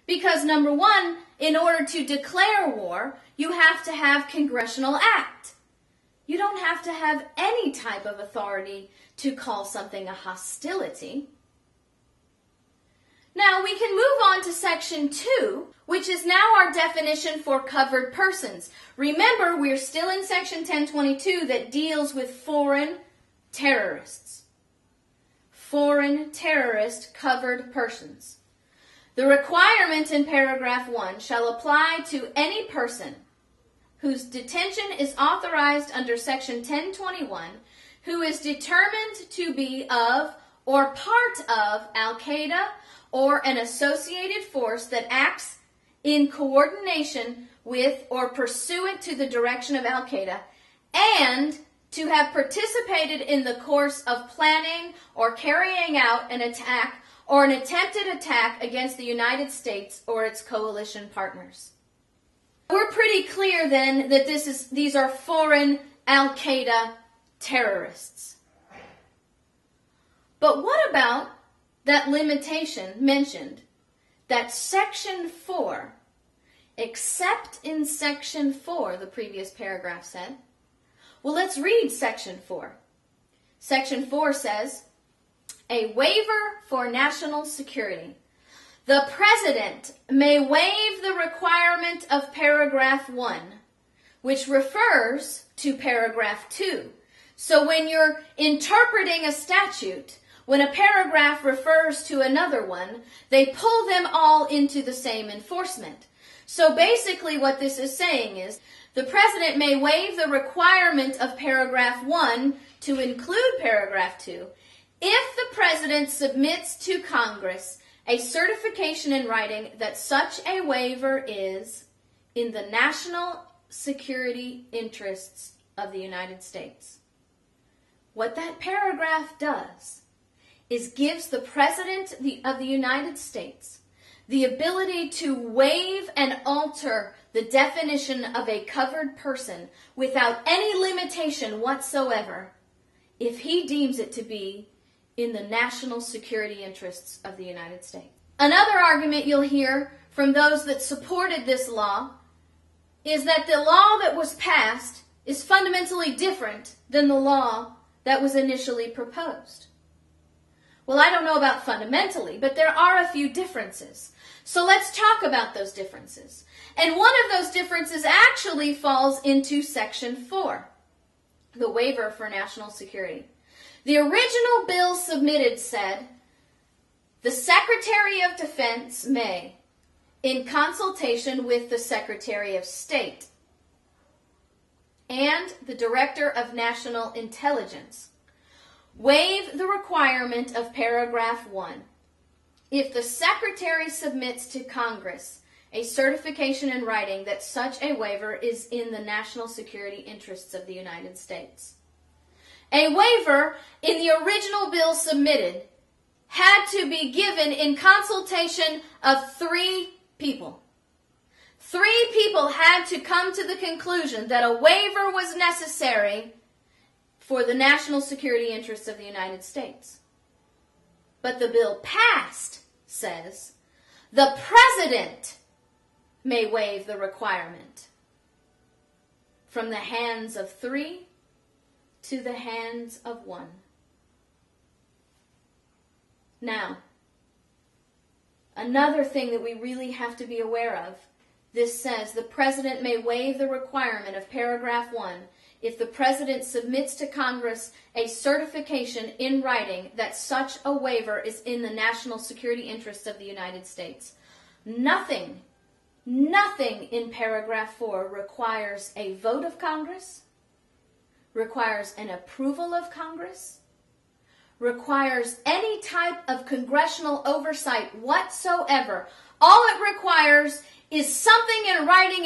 because number one, in order to declare war, you have to have congressional act. You don't have to have any type of authority to call something a hostility. Now we can move on to section 2, which is now our definition for covered persons. Remember, we're still in section 1022 that deals with foreign terrorists. Foreign terrorist covered persons. The requirement in paragraph 1 shall apply to any person whose detention is authorized under section 1021 who is determined to be of or part of Al-Qaeda or an associated force that acts in coordination with or pursuant to the direction of Al-Qaeda, and to have participated in the course of planning or carrying out an attack or an attempted attack against the United States or its coalition partners. We're pretty clear then that these are foreign Al-Qaeda terrorists. But what about that limitation mentioned, that section 4, except in section 4, the previous paragraph said? Well, let's read section 4. Section 4 says, a waiver for national security. The President may waive the requirement of paragraph 1, which refers to paragraph 2. So when you're interpreting a statute, when a paragraph refers to another one, they pull them all into the same enforcement. So basically what this is saying is, the President may waive the requirement of paragraph 1 to include paragraph 2 if the President submits to Congress a certification in writing that such a waiver is in the national security interests of the United States. What that paragraph does is gives the President of the United States the ability to waive and alter the definition of a covered person without any limitation whatsoever if he deems it to be in the national security interests of the United States. Another argument you'll hear from those that supported this law is that the law that was passed is fundamentally different than the law that was initially proposed. Well, I don't know about fundamentally, but there are a few differences. So let's talk about those differences. And one of those differences actually falls into section 4, the waiver for national security. The original bill submitted said, the Secretary of Defense may, in consultation with the Secretary of State and the Director of National Intelligence, waive the requirement of paragraph 1 if the Secretary submits to Congress a certification in writing that such a waiver is in the national security interests of the United States. A waiver in the original bill submitted had to be given in consultation of 3 people. 3 people had to come to the conclusion that a waiver was necessary for the national security interests of the United States. But the bill passed says the President may waive the requirement from the hands of 3 to the hands of 1. Now, another thing that we really have to be aware of, this says the President may waive the requirement of paragraph 1 if the President submits to Congress a certification in writing that such a waiver is in the national security interests of the United States. Nothing in paragraph 4 requires a vote of Congress, requires an approval of Congress, requires any type of congressional oversight whatsoever. All it requires is something in writing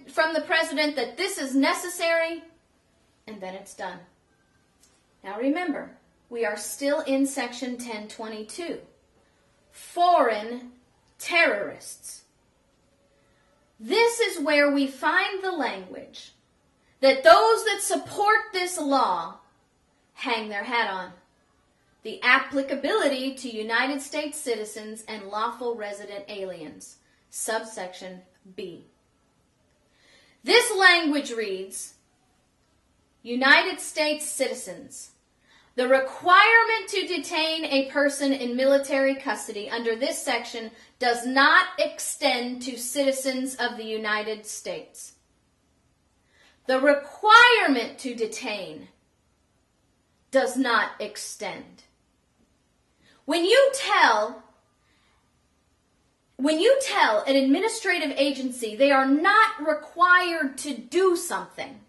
from the President that this is necessary, and then it's done. Now remember, we are still in section 1022. Foreign terrorists. This is where we find the language that those that support this law hang their hat on. the applicability to United States citizens and lawful resident aliens, subsection B. This language reads, United States citizens. The requirement to detain a person in military custody under this section does not extend to citizens of the United States. The requirement to detain does not extend. When you tell an administrative agency they are not required to do something,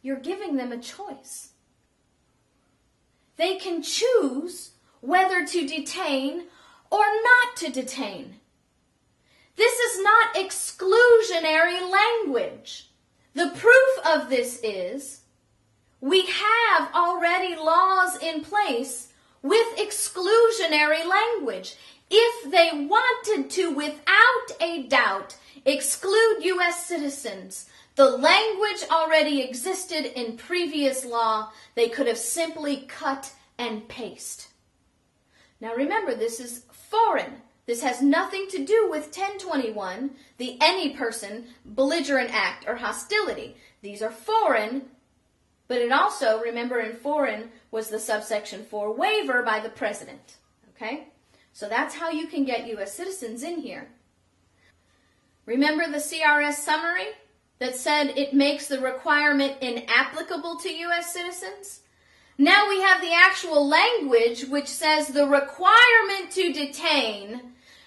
you're giving them a choice. They can choose whether to detain or not to detain. This is not exclusionary language. The proof of this is we have already laws in place with exclusionary language. If they wanted to, without a doubt, exclude U.S. citizens, the language already existed in previous law. They could have simply cut and paste. Now remember, this is foreign. This has nothing to do with 1021, the any person, belligerent act, or hostility. These are foreign, but it also, remember, in foreign was the subsection 4 waiver by the president. Okay? So that's how you can get U.S. citizens in here. Remember the CRS summary that said it makes the requirement inapplicable to U.S. citizens? Now we have the actual language which says the requirement to detain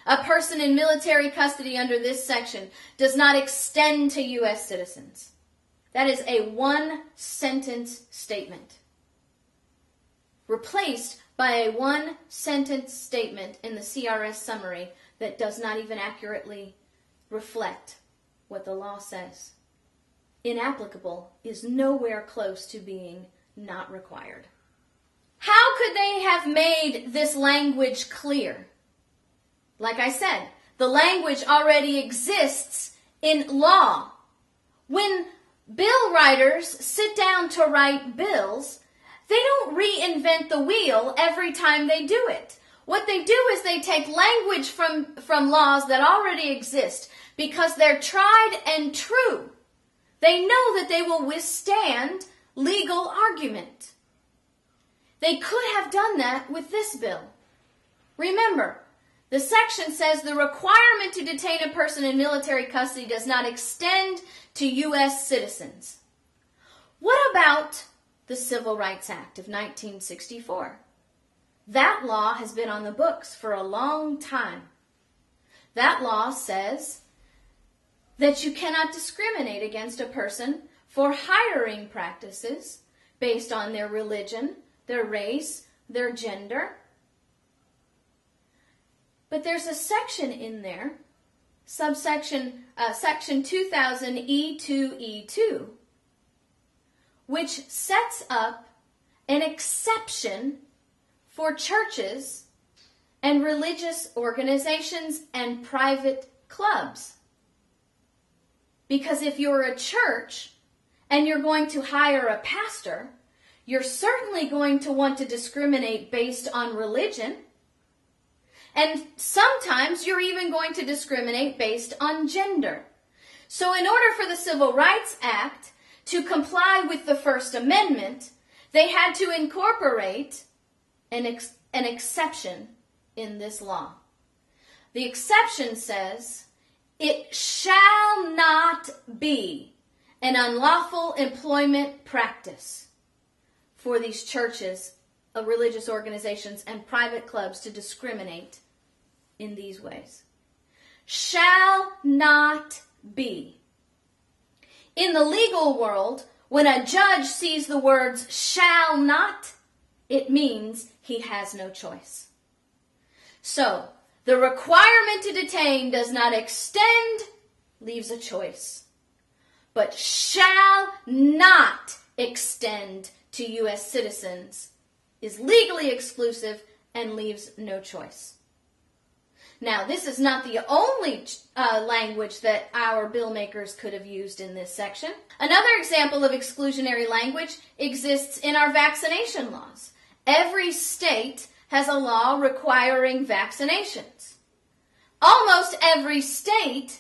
a person in military custody under this section does not extend to U.S. citizens. That is a one-sentence statement, replaced by a one-sentence statement in the CRS summary that does not even accurately reflect what the law says. Inapplicable is nowhere close to being not required. How could they have made this language clear? Like I said, the language already exists in law. When bill writers sit down to write bills, they don't reinvent the wheel every time they do it. What they do is they take language from laws that already exist because they're tried and true. They know that they will withstand legal argument. They could have done that with this bill. Remember, the section says the requirement to detain a person in military custody does not extend to U.S. citizens. What about the Civil Rights Act of 1964? That law has been on the books for a long time. That law says that you cannot discriminate against a person for hiring practices based on their religion, their race, their gender. But there's a section in there, section 2000 E2E2, which sets up an exception for churches and religious organizations and private clubs. Because if you're a church and you're going to hire a pastor, you're certainly going to want to discriminate based on religion. And sometimes you're even going to discriminate based on gender. So in order for the Civil Rights Act to comply with the First Amendment, they had to incorporate an exception in this law. The exception says, it shall not be an unlawful employment practice for these churches, religious organizations, and private clubs to discriminate in these ways. Shall not be. In the legal world, when a judge sees the words shall not, it means he has no choice. So, the requirement to detain does not extend, leaves a choice. But shall not extend to U.S. citizens is legally exclusive and leaves no choice. Now, this is not the only language that our bill makers could have used in this section. Another example of exclusionary language exists in our vaccination laws. every state has a law requiring vaccinations. Almost every state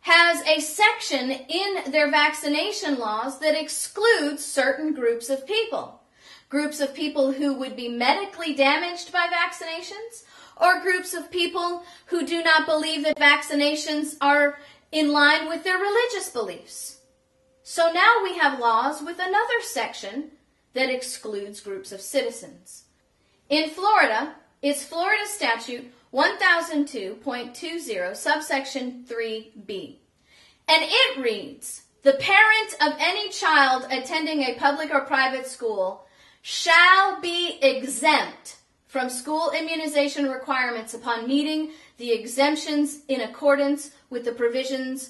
has a section in their vaccination laws that excludes certain groups of people. Groups of people who would be medically damaged by vaccinations, or groups of people who do not believe that vaccinations are in line with their religious beliefs. So now we have laws with another section that excludes groups of citizens. In Florida, it's Florida Statute 1002.20, subsection 3b. And it reads, "The parent of any child attending a public or private school shall be exempt from school immunization requirements upon meeting the exemptions in accordance with the provisions